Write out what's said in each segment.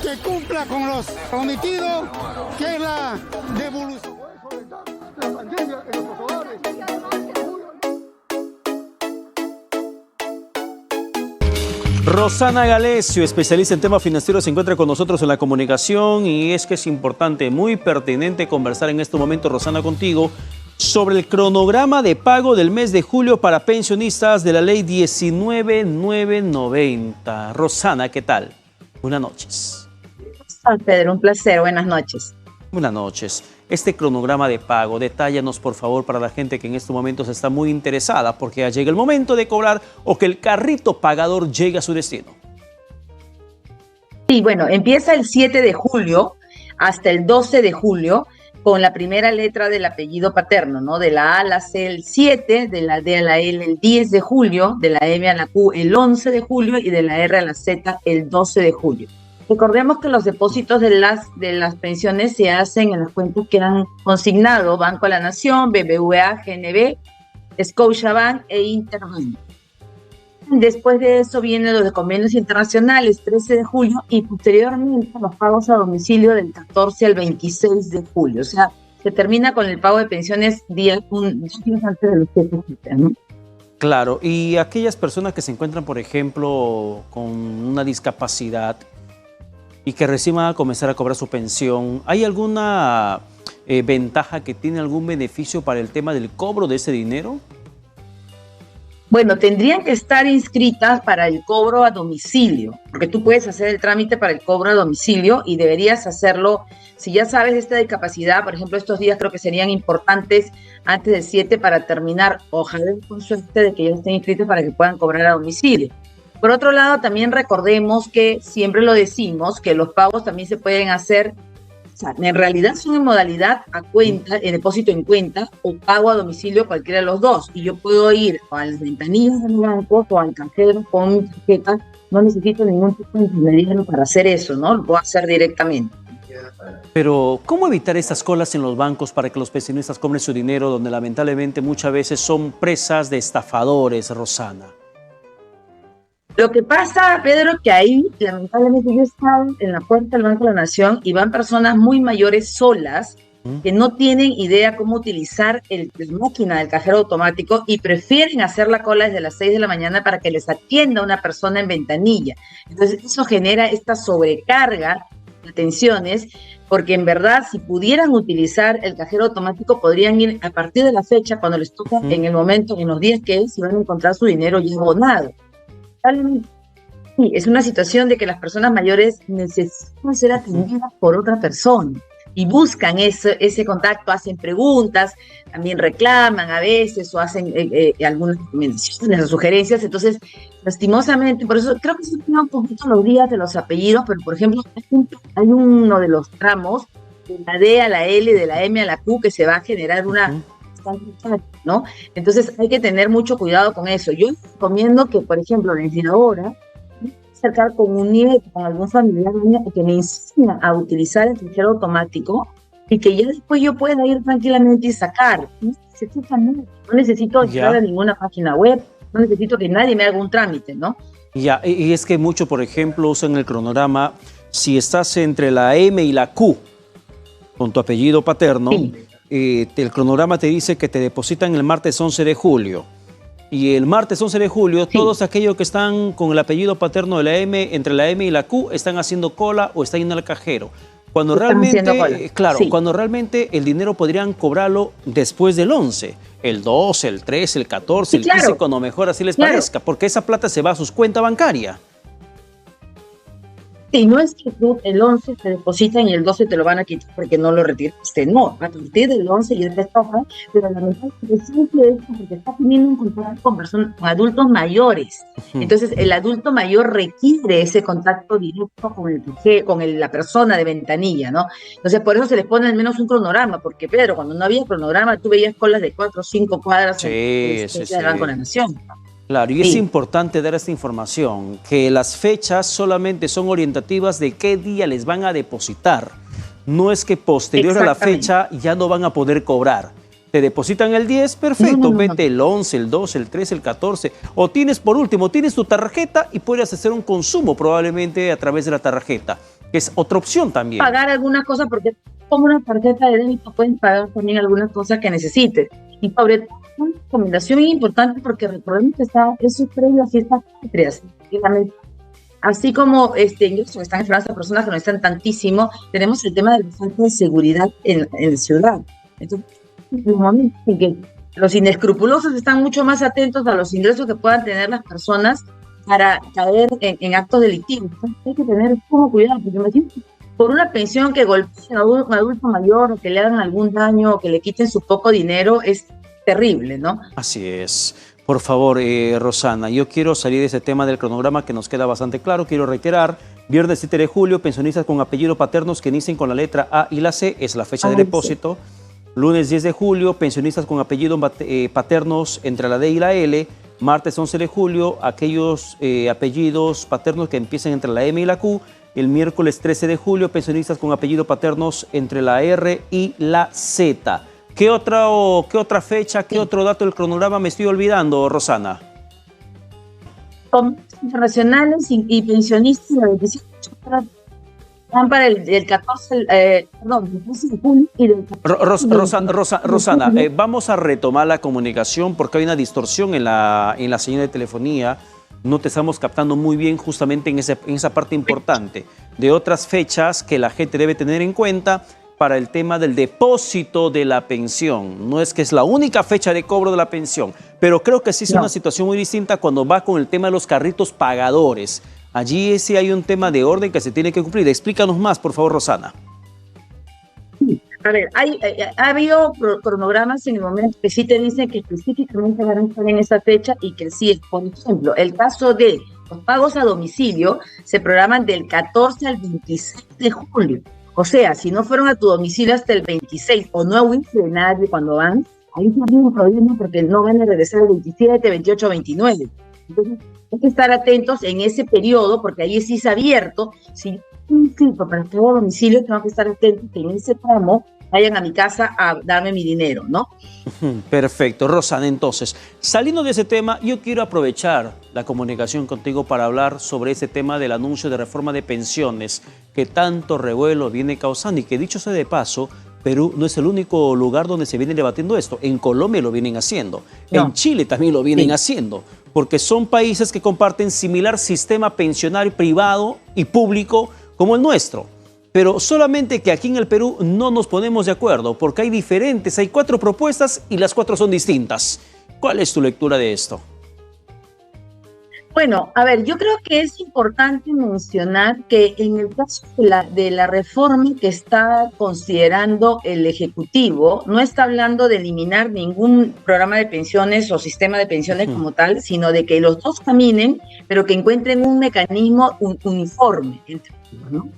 que cumpla con los prometidos, que es la devolución. Rosana Galesio, especialista en temas financieros, se encuentra con nosotros en la comunicación y es que es importante, muy pertinente conversar en este momento, Rosana, contigo sobre el cronograma de pago del mes de julio para pensionistas de la ley 19990. Rosana, ¿qué tal? Buenas noches. Pedro, un placer. Buenas noches. Buenas noches. Este cronograma de pago, detállanos por favor para la gente que en estos momentos está muy interesada porque ya llega el momento de cobrar o que el carrito pagador llegue a su destino. Sí, bueno, empieza el 7 de julio hasta el 12 de julio con la primera letra del apellido paterno, ¿no? De la A a la C el 7, de la D a la L el 10 de julio, de la M a la Q el 11 de julio y de la R a la Z el 12 de julio. Recordemos que los depósitos de las pensiones se hacen en las cuentas que han consignado Banco de la Nación, BBVA, GNB, Scotiabank e Interbank. Después de eso vienen los de convenios internacionales, 13 de julio, y posteriormente los pagos a domicilio del 14 al 26 de julio. O sea, se termina con el pago de pensiones días antes de los 7 de julio, ¿no? Claro, y aquellas personas que se encuentran, por ejemplo, con una discapacidad y que recién van a comenzar a cobrar su pensión, ¿hay alguna ventaja que tiene algún beneficio para el tema del cobro de ese dinero? Bueno, tendrían que estar inscritas para el cobro a domicilio, porque tú puedes hacer el trámite para el cobro a domicilio y deberías hacerlo, si ya sabes de esta discapacidad, por ejemplo, estos días creo que serían importantes antes del 7 para terminar, ojalá con suerte de que ya estén inscritos para que puedan cobrar a domicilio. Por otro lado, también recordemos que siempre lo decimos, que los pagos también se pueden hacer, o sea, en realidad son en modalidad a cuenta, en depósito en cuenta o pago a domicilio, cualquiera de los dos. Y yo puedo ir a las ventanillas del banco o al cajero con mi tarjeta, no necesito ningún tipo de intermediario para hacer eso, ¿no? Lo puedo hacer directamente. Pero, ¿cómo evitar estas colas en los bancos para que los pensionistas cobren su dinero, donde lamentablemente muchas veces son presas de estafadores, Rosana? Lo que pasa, Pedro, que ahí, lamentablemente, yo he estado en la puerta del Banco de la Nación y van personas muy mayores solas que no tienen idea cómo utilizar la máquina del cajero automático y prefieren hacer la cola desde las 6 de la mañana para que les atienda una persona en ventanilla. Entonces, eso genera esta sobrecarga de atenciones, porque en verdad, si pudieran utilizar el cajero automático, podrían ir a partir de la fecha, cuando les toca, en el momento, en los días que es, y van a encontrar su dinero ya abonado. Sí, es una situación de que las personas mayores necesitan ser atendidas por otra persona y buscan ese contacto, hacen preguntas, también reclaman a veces o hacen algunas recomendaciones o sugerencias. Entonces, lastimosamente, por eso creo que se tiene un poquito los días de los apellidos, pero por ejemplo, hay uno de los tramos de la D a la L, de la M a la Q, que se va a generar una... ¿no? Entonces hay que tener mucho cuidado con eso. Yo recomiendo que, por ejemplo, desde ahora, acercar con un nieto, con algún familiar que me enseñe a utilizar el cajero automático y que ya después yo pueda ir tranquilamente y sacar. No necesito entrar a ninguna página web, no necesito que nadie me haga un trámite, ¿no? Ya, y es que mucho, por ejemplo, usan el cronograma, si estás entre la M y la Q, con tu apellido paterno, sí. El cronograma te dice que te depositan el martes 11 de julio. Y el martes 11 de julio, sí, todos aquellos que están con el apellido paterno de la M, entre la M y la Q, están haciendo cola o están yendo al cajero. Cuando realmente, claro, sí, cuando realmente el dinero podrían cobrarlo después del 11, el 12, el 13, el 14, sí, el 15, claro, cuando mejor así les parezca, porque esa plata se va a sus cuentas bancarias. Sí, no es que tú el 11 te depositan y el 12 te lo van a quitar porque no lo retiraste. No, a partir del 11 ya te toca, pero lamentablemente siempre es porque está teniendo un contacto con personas, con adultos mayores. Entonces, el adulto mayor requiere ese contacto directo con la persona de ventanilla, ¿no? Entonces, por eso se les pone al menos un cronograma, porque, Pedro, cuando no había cronograma, tú veías colas de 4 o 5 cuadras del Banco de la Nación. Claro, y sí, es importante dar esta información, que las fechas solamente son orientativas de qué día les van a depositar. No es que posterior a la fecha ya no van a poder cobrar. Te depositan el 10, perfecto, vete el 11, el 12, el 13, el 14. O tienes, por último, tienes tu tarjeta y puedes hacer un consumo probablemente a través de la tarjeta. que es otra opción también. Pagar algunas cosas, porque como una tarjeta de débito pueden pagar también algunas cosas que necesiten. Y sobre todo, una recomendación importante, porque recordemos que eso es previo a fiestas patrias. Así como ingresos que están en Francia, personas que no están tantísimo, tenemos el tema de la falta de seguridad en la ciudad. Entonces, en el momento en que los inescrupulosos están mucho más atentos a los ingresos que puedan tener las personas para caer en actos delictivos. Entonces, hay que tener como cuidado, porque imagínate, por una pensión que golpeen a un adulto mayor, o que le hagan algún daño, o que le quiten su poco dinero, es terrible, ¿no? Así es. Por favor, Rosana, yo quiero salir de ese tema del cronograma que nos queda bastante claro. Quiero reiterar, viernes 7 de julio, pensionistas con apellido paternos que inicien con la letra A y la C, es la fecha de depósito. Lunes 10 de julio, pensionistas con apellido paternos entre la D y la L. Martes 11 de julio, aquellos apellidos paternos que empiecen entre la M y la Q. El miércoles 13 de julio, pensionistas con apellido paternos entre la R y la Z. ¿Qué otra fecha, qué otro dato del cronograma me estoy olvidando, Rosana? Internacionales y pensionistas de 25 van para el 14, el 14 de julio y del 14 Rosana, vamos a retomar la comunicación porque hay una distorsión en la señal de telefonía. No te estamos captando muy bien justamente en esa parte importante de otras fechas que la gente debe tener en cuenta para el tema del depósito de la pensión. No es que es la única fecha de cobro de la pensión, pero creo que sí es una situación muy distinta cuando va con el tema de los carritos pagadores. Allí sí hay un tema de orden que se tiene que cumplir. Explícanos más, por favor, Rosana. A ver, ha habido cronogramas en el momento que sí te dicen que específicamente van a estar en esa fecha y que sí es, por ejemplo, el caso de los pagos a domicilio se programan del 14 al 26 de julio. O sea, si no fueron a tu domicilio hasta el 26 o no hubiese nadie cuando van, ahí sí hay un problema porque no van a regresar el 27, 28, 29. Entonces, hay que estar atentos en ese periodo porque ahí sí es abierto. Si inscrito para todo domicilio, tengo que estar atentos que en ese tramo vayan a mi casa a darme mi dinero, ¿no? Perfecto. Rosana, entonces, saliendo de ese tema, yo quiero aprovechar la comunicación contigo para hablar sobre ese tema del anuncio de reforma de pensiones que tanto revuelo viene causando y que, dicho sea de paso, Perú no es el único lugar donde se viene debatiendo esto. En Colombia lo vienen haciendo, en Chile también lo vienen haciendo, porque son países que comparten similar sistema pensionario privado y público como el nuestro. Pero solamente que aquí en el Perú no nos ponemos de acuerdo, porque hay 4 propuestas y las 4 son distintas. ¿Cuál es tu lectura de esto? Bueno, a ver, yo creo que es importante mencionar que en el caso de la reforma que está considerando el Ejecutivo, no está hablando de eliminar ningún programa de pensiones o sistema de pensiones como tal, sino de que los dos caminen, pero que encuentren un mecanismo uniforme entre ellos, ¿no?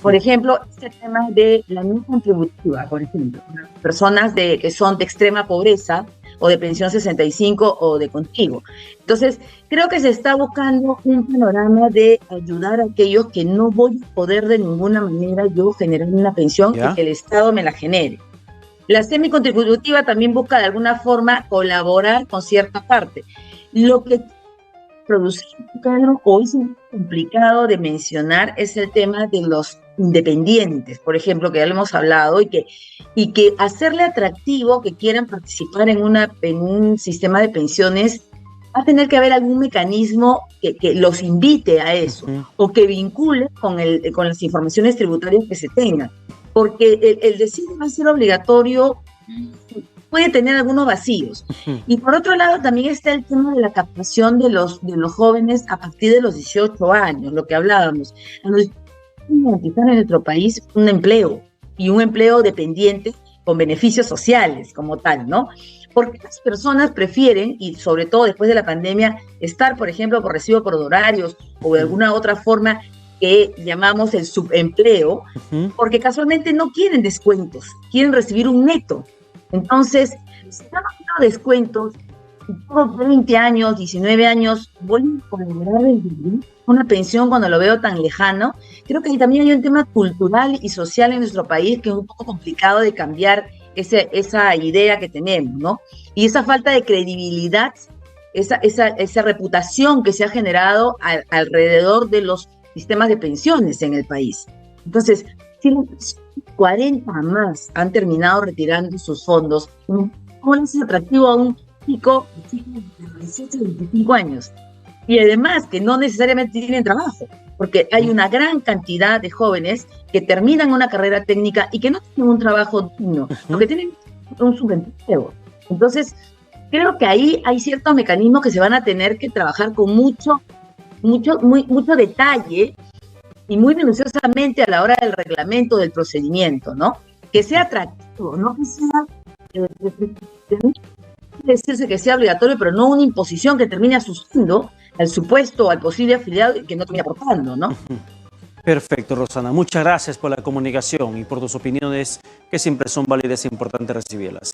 Por ejemplo, este tema de la no contributiva, por ejemplo, personas que son de extrema pobreza o de pensión 65 o de contigo. Entonces, creo que se está buscando un panorama de ayudar a aquellos que no voy a poder de ninguna manera yo generar una pensión y que el Estado me la genere. La semicontributiva también busca de alguna forma colaborar con cierta parte. Lo que producir, Pedro, hoy es complicado de mencionar es el tema de los independientes, por ejemplo, que ya lo hemos hablado, y que hacerle atractivo que quieran participar en un sistema de pensiones, va a tener que haber algún mecanismo que los invite a eso, o que vincule con las informaciones tributarias que se tengan, porque el decir va a ser obligatorio puede tener algunos vacíos. Y por otro lado también está el tema de la captación de los jóvenes a partir de los 18 años, lo que hablábamos. Garantizar en nuestro país un empleo y un empleo dependiente con beneficios sociales como tal, ¿no? Porque las personas prefieren, y sobre todo después de la pandemia, estar, por ejemplo, por recibo por honorarios o de alguna otra forma que llamamos el subempleo, porque casualmente no quieren descuentos, quieren recibir un neto. Entonces, si yo no quiero descuentos, tengo 20 años, 19 años, voy a colaborar una pensión cuando lo veo tan lejano. Creo que también hay un tema cultural y social en nuestro país que es un poco complicado de cambiar esa idea que tenemos, ¿no? Y esa falta de credibilidad, esa reputación que se ha generado alrededor de los sistemas de pensiones en el país. Entonces, si los 40 más han terminado retirando sus fondos, ¿cómo es atractivo a un chico de 18 25 años? Y además que no necesariamente tienen trabajo, porque hay una gran cantidad de jóvenes que terminan una carrera técnica y que no tienen un trabajo digno, lo que tienen un subempleo. Entonces, creo que ahí hay ciertos mecanismos que se van a tener que trabajar con mucho detalle y muy minuciosamente a la hora del reglamento, del procedimiento, ¿no? Que sea atractivo, no que sea, decirse que sea obligatorio, pero no una imposición que termine asustando al supuesto o al posible afiliado y que no termine aportando, ¿no? Perfecto, Rosana. Muchas gracias por la comunicación y por tus opiniones, que siempre son válidas e importantes recibirlas.